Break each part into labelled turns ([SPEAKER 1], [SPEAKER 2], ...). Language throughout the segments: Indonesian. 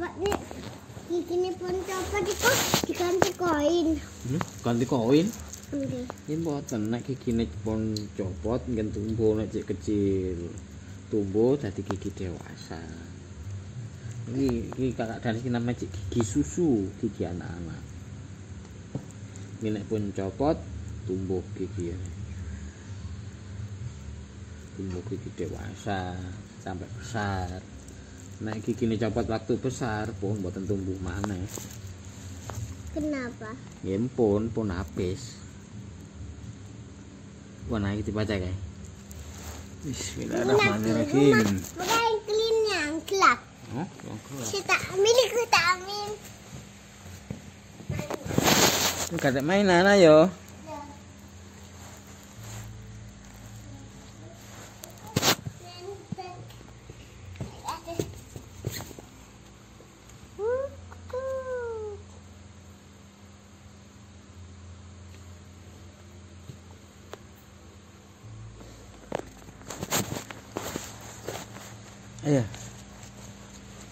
[SPEAKER 1] Bapak nih, gini pun copot itu diganti koin.
[SPEAKER 2] Ganti koin?
[SPEAKER 1] Nggih.
[SPEAKER 2] Ini mboten nek gigine pun copot ngen tumbuh nek cek kecil. Tumbuh dadi gigi dewasa. Iki kakak Danis namanya gigi susu, gigi anak-anak. Ini nek pun copot tumbuh gigi. Tumbuh gigi dewasa sampai besar. Nek gigine copot waktu besar pun mboten tumbuh maneh.
[SPEAKER 1] Kenapa?
[SPEAKER 2] Nggih pun habis. Warna iki dibaca kae. Bismillahirrahmanirrahim.
[SPEAKER 1] Bukan clean yang gelap.
[SPEAKER 2] Oh, yang gelap.
[SPEAKER 1] Kita milikku tak amin.
[SPEAKER 2] Gak ada mainan ayo. Ayo.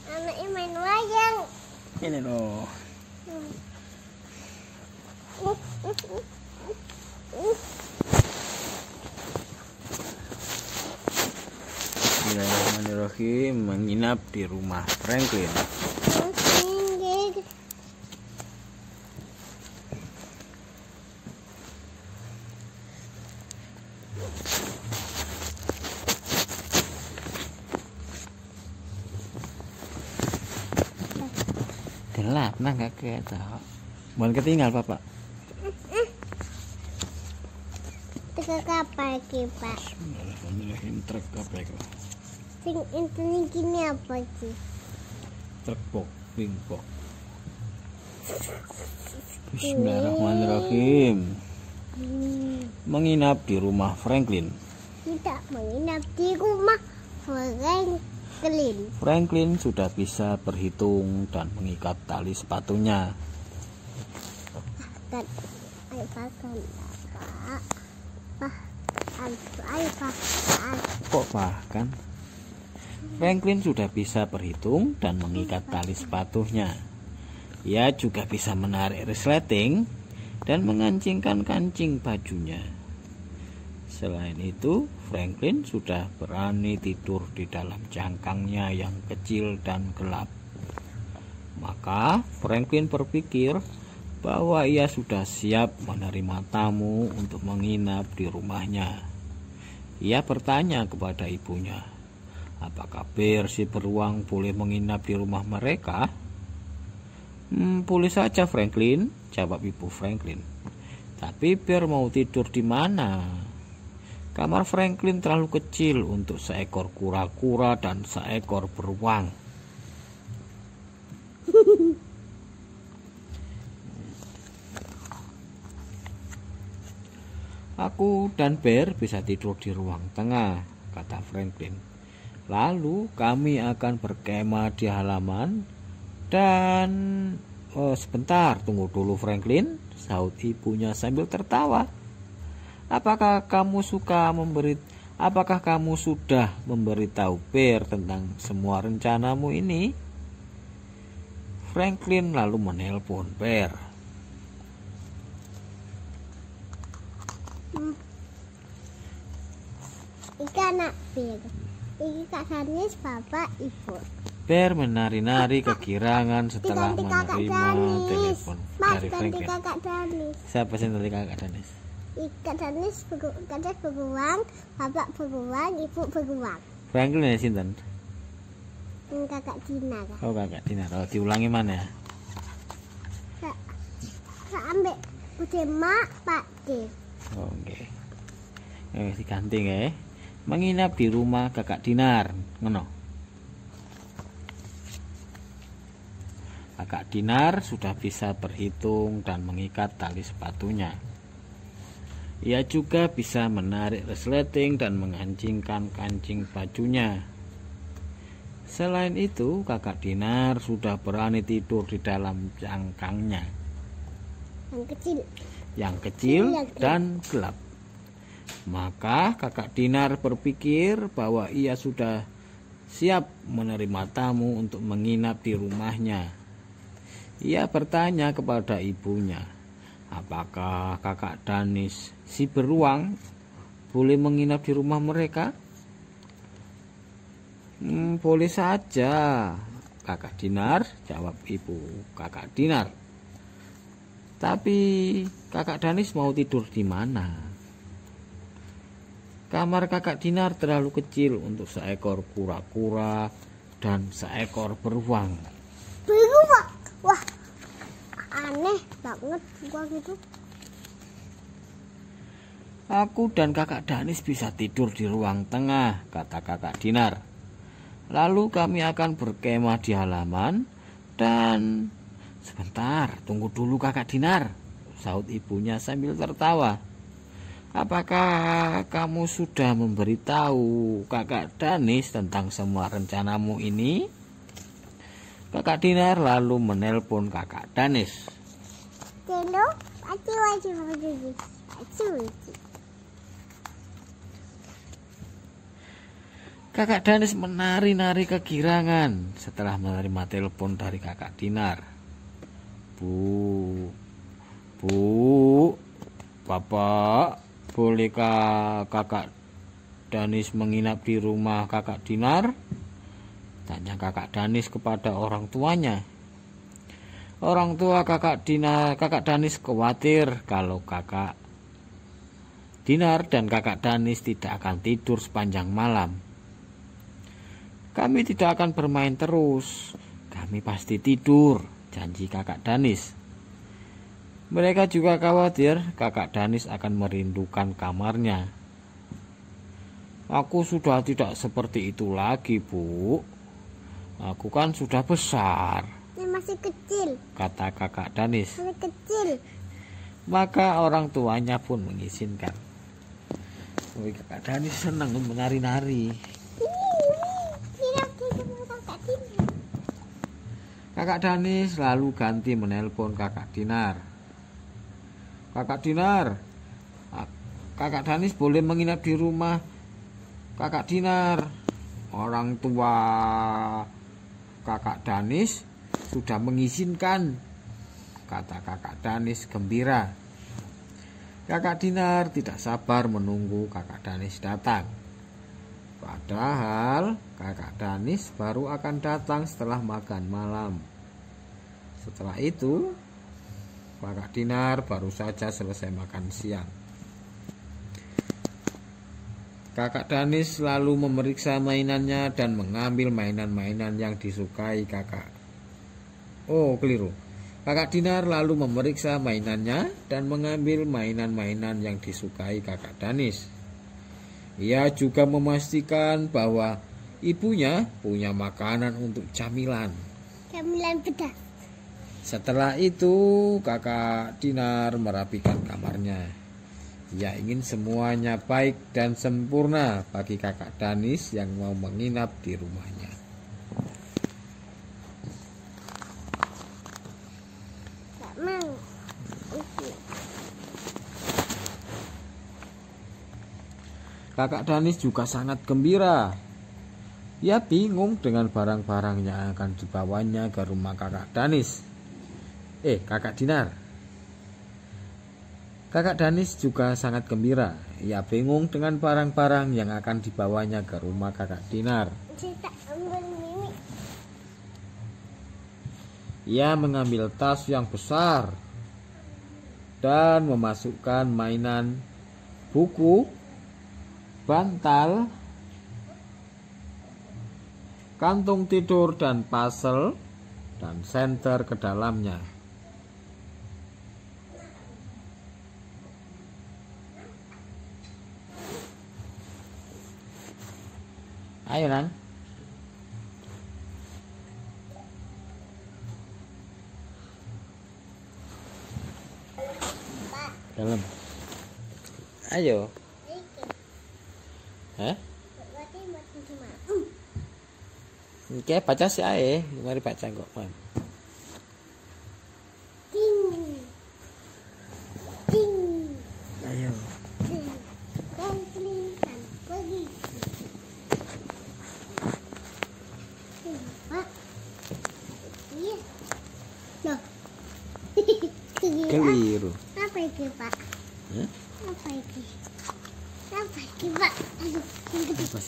[SPEAKER 1] Anaknya main wayang.
[SPEAKER 2] Ini loh. Bismillahirrahmanirrahim. Menginap di rumah Franklin. Gelap nah gak ketok. Mohon ketinggal Bapak.
[SPEAKER 1] Teka kapal iki, Pak.
[SPEAKER 2] Bismillahirrahmanirrahim. Truk apa itu?
[SPEAKER 1] Sing ini gini apa sih?
[SPEAKER 2] Truk box, wing box. Bismillahirrahmanirrahim. Menginap di rumah Franklin.
[SPEAKER 1] Tidak menginap di rumah Franklin.
[SPEAKER 2] Franklin sudah bisa berhitung dan mengikat tali sepatunya.
[SPEAKER 1] Bahkan, ayo bahkan, Pak.
[SPEAKER 2] Kok bahkan? Franklin sudah bisa berhitung dan mengikat tali sepatunya. Ia juga bisa menarik resleting dan mengancingkan kancing bajunya. Selain itu, Franklin sudah berani tidur di dalam jangkangnya yang kecil dan gelap. Maka Franklin berpikir bahwa ia sudah siap menerima tamu untuk menginap di rumahnya. Ia bertanya kepada ibunya, apakah Bear si beruang boleh menginap di rumah mereka? Boleh saja Franklin, jawab ibu Franklin. Tapi Bear mau tidur di mana? Kamar Franklin terlalu kecil untuk seekor kura-kura dan seekor beruang. Aku dan Bear bisa tidur di ruang tengah, kata Franklin. Lalu kami akan berkemah di halaman dan... Oh sebentar, tunggu dulu Franklin, sahut ibunya sambil tertawa. Apakah kamu sudah memberitahu Bear tentang semua rencanamu ini? Franklin lalu menelpon Bear.
[SPEAKER 1] Iki anak Bear. Iki Kak Danis, Bapak, Ibu.
[SPEAKER 2] Bear menari-nari kegirangan setelah menerima telepon dari Franklin.
[SPEAKER 1] Kakak Danis.
[SPEAKER 2] Siapa sih tadi Kakak Danis?
[SPEAKER 1] Kak Danis beruang, Bapak beruang, Ibu beruang.
[SPEAKER 2] Franklin ya sinten?
[SPEAKER 1] Kakak Dina.
[SPEAKER 2] Oh Kakak Dina. Oh diulangi mana ya?
[SPEAKER 1] Saya ambil udah mak Pak D.
[SPEAKER 2] Oh oke. Diganti nggih. Menginap di rumah Kakak Dinar, ngono. Kakak Dinar sudah bisa berhitung dan mengikat tali sepatunya. Ia juga bisa menarik resleting dan mengancingkan kancing bajunya. Selain itu, Kakak Dinar sudah berani tidur di dalam jangkangnya. Yang kecil dan gelap. Maka Kakak Dinar berpikir bahwa ia sudah siap menerima tamu untuk menginap di rumahnya. Ia bertanya kepada ibunya, apakah kakak Danis si beruang boleh menginap di rumah mereka? Boleh saja, kakak Dinar, jawab ibu kakak Dinar. Tapi kakak Danis mau tidur di mana? Kamar kakak Dinar terlalu kecil untuk seekor kura-kura dan seekor beruang.
[SPEAKER 1] Beruang? Wah, aneh banget beruang itu.
[SPEAKER 2] Aku dan kakak Danis bisa tidur di ruang tengah, kata kakak Dinar. Lalu kami akan berkemah di halaman dan... Sebentar, tunggu dulu kakak Dinar, sahut ibunya sambil tertawa. Apakah kamu sudah memberitahu kakak Danis tentang semua rencanamu ini? Kakak Dinar lalu menelpon kakak Danis.
[SPEAKER 1] Telo, aci.
[SPEAKER 2] Kakak Danis menari-nari kegirangan setelah menerima telepon dari kakak Dinar. Bu, Bapak, bolehkah kakak Danis menginap di rumah kakak Dinar? Tanya kakak Danis kepada orang tuanya. Orang tua kakak Danis khawatir kalau kakak Dinar dan kakak Danis tidak akan tidur sepanjang malam. Kami tidak akan bermain terus, kami pasti tidur, janji kakak Danis. Mereka juga khawatir kakak Danis akan merindukan kamarnya. Aku sudah tidak seperti itu lagi, Bu. Aku kan sudah besar.
[SPEAKER 1] Masih kecil,
[SPEAKER 2] kata kakak Danis.
[SPEAKER 1] Masih kecil.
[SPEAKER 2] Maka orang tuanya pun mengizinkan. Kakak Danis senang menari-nari. Kakak Danis lalu ganti menelpon kakak Dinar. Kakak Dinar, kakak Danis boleh menginap di rumah kakak Dinar. Orang tua kakak Danis sudah mengizinkan, kata kakak Danis gembira. Kakak Dinar tidak sabar menunggu kakak Danis datang. Padahal kakak Danis baru akan datang setelah makan malam. Setelah itu, kakak Dinar baru saja selesai makan siang. Kakak Danis lalu memeriksa mainannya dan mengambil mainan-mainan yang disukai kakak. Oh, keliru. Kakak Dinar lalu memeriksa mainannya dan mengambil mainan-mainan yang disukai kakak Danis. Ia juga memastikan bahwa ibunya punya makanan untuk camilan.
[SPEAKER 1] Camilan pedas.
[SPEAKER 2] Setelah itu kakak Dinar merapikan kamarnya. Ia ingin semuanya baik dan sempurna bagi kakak Danis yang mau menginap di rumahnya. Kakak Danis juga sangat gembira. Ia bingung dengan barang-barang yang akan dibawanya ke rumah kakak Danis. Kakak Dinar. Kakak Danis juga sangat gembira. Ia bingung dengan barang-barang yang akan dibawanya ke rumah kakak Dinar. Ia mengambil tas yang besar dan memasukkan mainan, buku, bantal, kantung tidur dan puzzle dan senter ke dalamnya. Ayo, Nan. Dalam. Ayo. Hah? Oke, baca sih ae. Mari baca kok, Man. Ayo.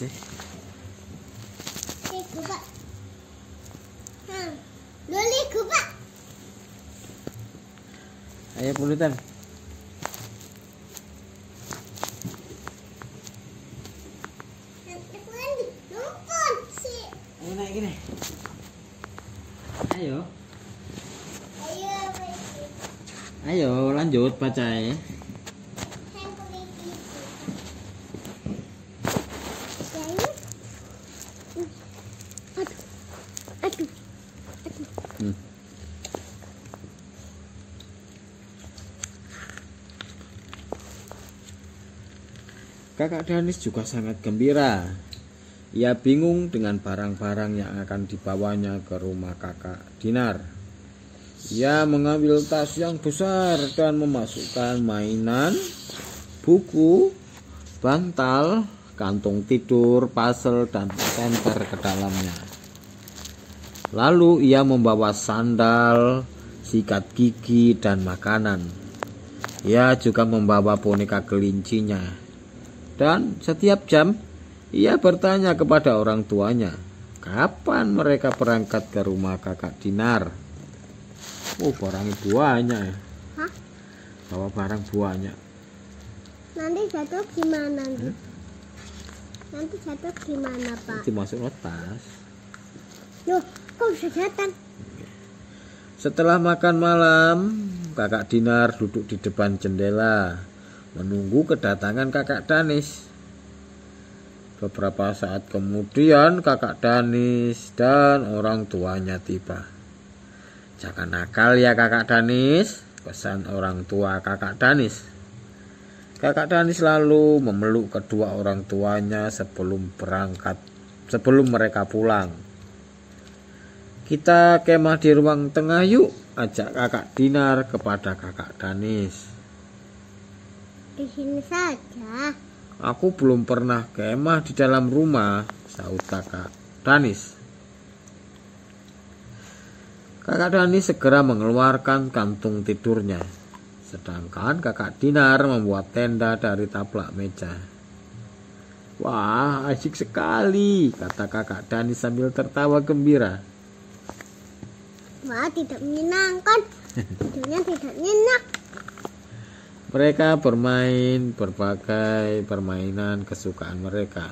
[SPEAKER 2] sih?
[SPEAKER 1] Liku Pak. Liku Pak.
[SPEAKER 2] Ayo pulutan. Ayo naik gini. Ayo. Ayo lanjut baca ya. Kakak Danis juga sangat gembira. Ia bingung dengan barang-barang yang akan dibawanya ke rumah kakak Dinar. Ia mengambil tas yang besar dan memasukkan mainan, buku, bantal, kantung tidur, puzzle, dan senter ke dalamnya. Lalu ia membawa sandal, sikat gigi, dan makanan. Ia juga membawa boneka kelincinya. Dan setiap jam ia bertanya kepada orang tuanya, kapan mereka berangkat ke rumah kakak Dinar. Oh, barang banyak ya.
[SPEAKER 1] Hah?
[SPEAKER 2] Bawa barang banyak.
[SPEAKER 1] Nanti jatuh gimana nih? Nanti jatuh gimana Pak?
[SPEAKER 2] Nanti masuk tas.
[SPEAKER 1] Loh, kok bisa datang?
[SPEAKER 2] Setelah makan malam, kakak Dinar duduk di depan jendela menunggu kedatangan kakak Danis. Beberapa saat kemudian kakak Danis dan orang tuanya tiba. Jangan nakal ya kakak Danis, pesan orang tua kakak Danis. Kakak Danis lalu memeluk kedua orang tuanya sebelum mereka pulang. Kita kemah di ruang tengah yuk, ajak kakak Dinar kepada kakak Danis.
[SPEAKER 1] Di sini saja.
[SPEAKER 2] Aku belum pernah kemah di dalam rumah, sahut kakak Danis. Kakak Danis segera mengeluarkan kantung tidurnya, sedangkan kakak Dinar membuat tenda dari taplak meja. Wah, asik sekali, kata kakak Danis sambil tertawa gembira.
[SPEAKER 1] Wah, tidak menyenangkan. Tidurnya tidak nyenyak.
[SPEAKER 2] Mereka bermain berbagai permainan kesukaan mereka.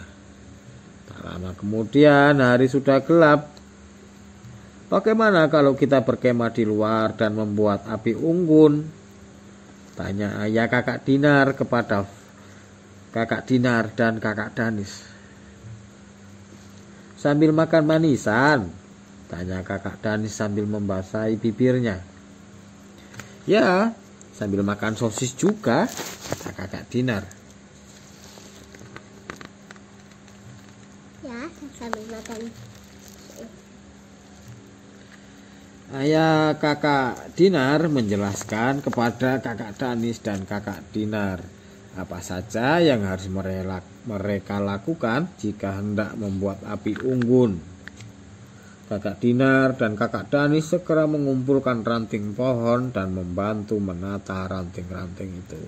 [SPEAKER 2] Tak lama kemudian hari sudah gelap. Bagaimana kalau kita berkemah di luar dan membuat api unggun? Tanya ayah kakak Dinar kepada kakak Dinar dan kakak Danis. Sambil makan manisan? Tanya kakak Danis sambil membasahi bibirnya. Ya, sambil makan sosis juga, kata kakak Dinar.
[SPEAKER 1] Ya, sambil makan.
[SPEAKER 2] Ayah kakak Dinar menjelaskan kepada kakak Danis dan kakak Dinar apa saja yang harus mereka lakukan jika hendak membuat api unggun. Kakak Dinar dan kakak Danis segera mengumpulkan ranting pohon dan membantu menata ranting-ranting itu.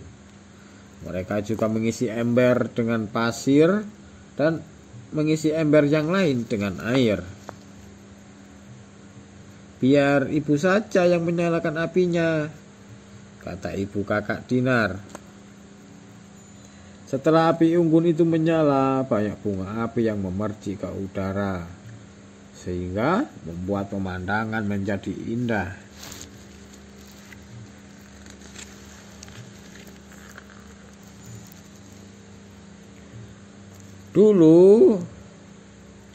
[SPEAKER 2] Mereka juga mengisi ember dengan pasir dan mengisi ember yang lain dengan air. Biar ibu saja yang menyalakan apinya, kata ibu kakak Dinar. Setelah api unggun itu menyala, banyak bunga api yang memerci ke udara, sehingga membuat pemandangan menjadi indah. Dulu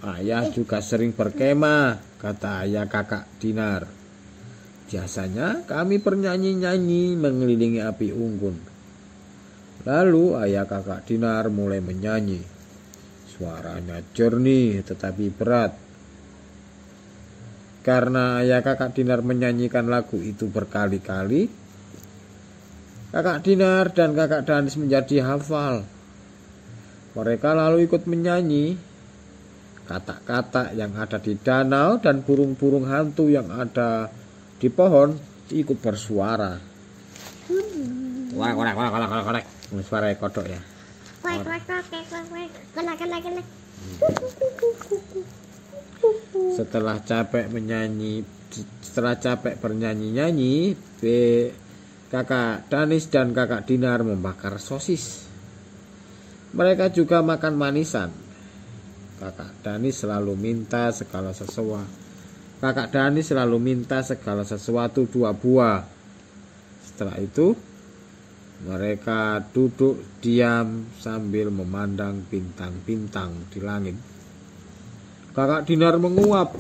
[SPEAKER 2] ayah juga sering berkemah, kata ayah kakak Dinar. Biasanya kami bernyanyi-nyanyi mengelilingi api unggun. Lalu ayah kakak Dinar mulai menyanyi. Suaranya jernih tetapi berat. Karena ayah kakak Dinar menyanyikan lagu itu berkali-kali, kakak Dinar dan kakak Danis menjadi hafal. Mereka lalu ikut menyanyi kata-kata yang ada di danau dan burung-burung hantu yang ada di pohon ikut bersuara. Korek. Suara kodok ya.
[SPEAKER 1] Kolak.
[SPEAKER 2] Setelah capek bernyanyi-nyanyi, kakak Danis dan kakak Dinar membakar sosis. Mereka juga makan manisan. Kakak Danis selalu minta segala sesuatu 2 buah. Setelah itu mereka duduk diam sambil memandang bintang-bintang di langit. Kakak Dinar menguap.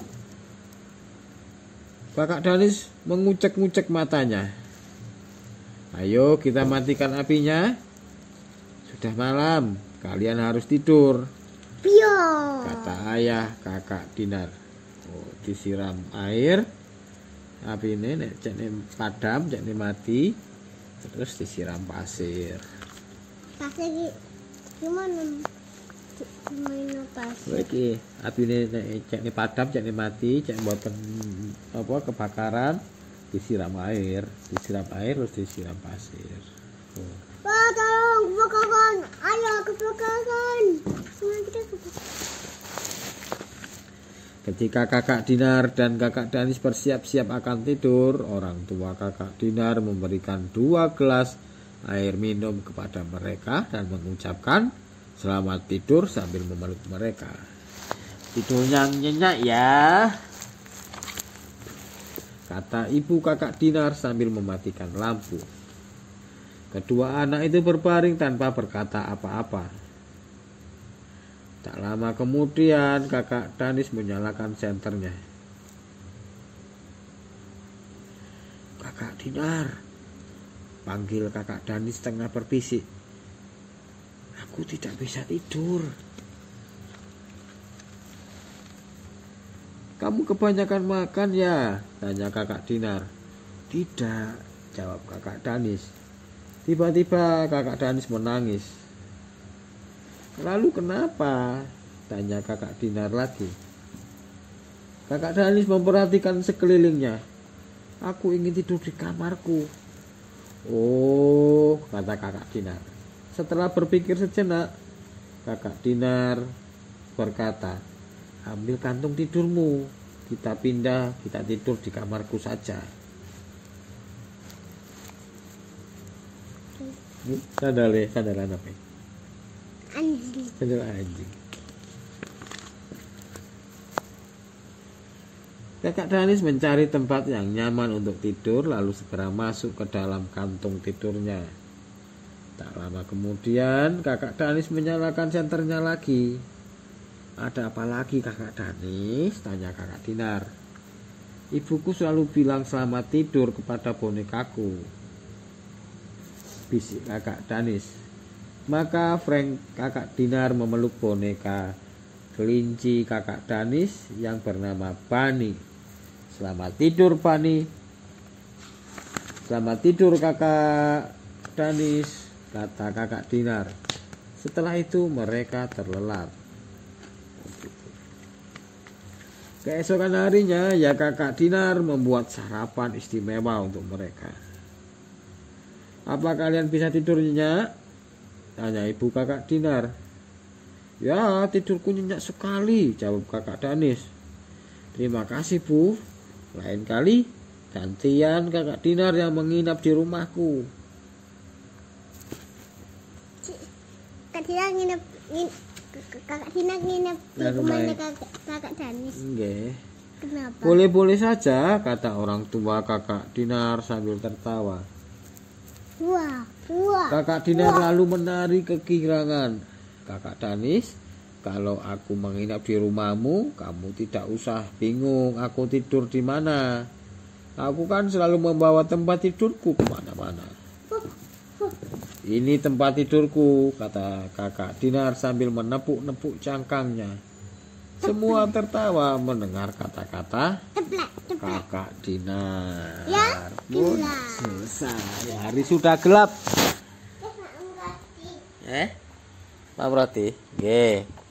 [SPEAKER 2] Kakak Danis mengucek-ngucek matanya. Ayo kita matikan apinya. Sudah malam, kalian harus tidur, kata ayah kakak Dinar. Disiram air. Api ini padam, cek mati. Terus disiram pasir.
[SPEAKER 1] Pasir gimana? Gimana pasir?
[SPEAKER 2] Oke, api ini cek padam, cek mati, cek buatkan kebakaran, disiram air terus disiram pasir.
[SPEAKER 1] Pak, tolong kebakaran! Ayah kebakaran! Semua kita kebakaran.
[SPEAKER 2] Ketika kakak Dinar dan kakak Danis bersiap-siap akan tidur, orang tua kakak Dinar memberikan 2 gelas air minum kepada mereka dan mengucapkan selamat tidur sambil memeluk mereka. Tidur yang nyenyak ya, kata ibu kakak Dinar sambil mematikan lampu. Kedua anak itu berbaring tanpa berkata apa-apa. Tak lama kemudian kakak Danis menyalakan senternya. Kakak Dinar, panggil kakak Danis tengah berbisik. Aku tidak bisa tidur. Kamu kebanyakan makan ya? Tanya kakak Dinar. Tidak, jawab kakak Danis. Tiba-tiba kakak Danis menangis. Lalu kenapa? Tanya kakak Dinar lagi. Kakak Danis memperhatikan sekelilingnya. Aku ingin tidur di kamarku. Oh, kata kakak Dinar. Setelah berpikir sejenak, kakak Dinar berkata, ambil kantung tidurmu. Kita tidur di kamarku saja. Sandalan apa? Anjing. Kakak Danis mencari tempat yang nyaman untuk tidur, lalu segera masuk ke dalam kantung tidurnya. Tak lama kemudian kakak Danis menyalakan senternya lagi. Ada apa lagi kakak Danis? Tanya kakak Dinar. Ibuku selalu bilang selamat tidur kepada bonekaku, bisik kakak Danis. Maka Frank kakak Dinar memeluk boneka kelinci kakak Danis yang bernama Bunny. Selamat tidur Bunny. Selamat tidur kakak Danis, kata kakak Dinar. Setelah itu mereka terlelap. Keesokan harinya ya kakak Dinar membuat sarapan istimewa untuk mereka. Apa kalian bisa tidur nyenyak? Tanya ibu kakak Dinar. Ya, tidurku nyenyak sekali, jawab kakak Danis. Terima kasih bu, lain kali gantian kakak Dinar yang menginap di rumahku.
[SPEAKER 1] Kakak Dinar nginep di rumahnya kakak Danis.
[SPEAKER 2] Enggak.
[SPEAKER 1] Kenapa?
[SPEAKER 2] Boleh-boleh saja, kata orang tua kakak Dinar sambil tertawa.
[SPEAKER 1] Wah.
[SPEAKER 2] Kakak Dinar lalu menari kegirangan. Kakak Danis, kalau aku menginap di rumahmu, kamu tidak usah bingung aku tidur di mana. Aku kan selalu membawa tempat tidurku kemana-mana. Ini tempat tidurku, kata kakak Dinar sambil menepuk-nepuk cangkangnya. Semua tertawa mendengar kata-kata kakak Dinar.
[SPEAKER 1] Ya,
[SPEAKER 2] Pun selesai. Hari sudah gelap. Pak Prati? Nggih.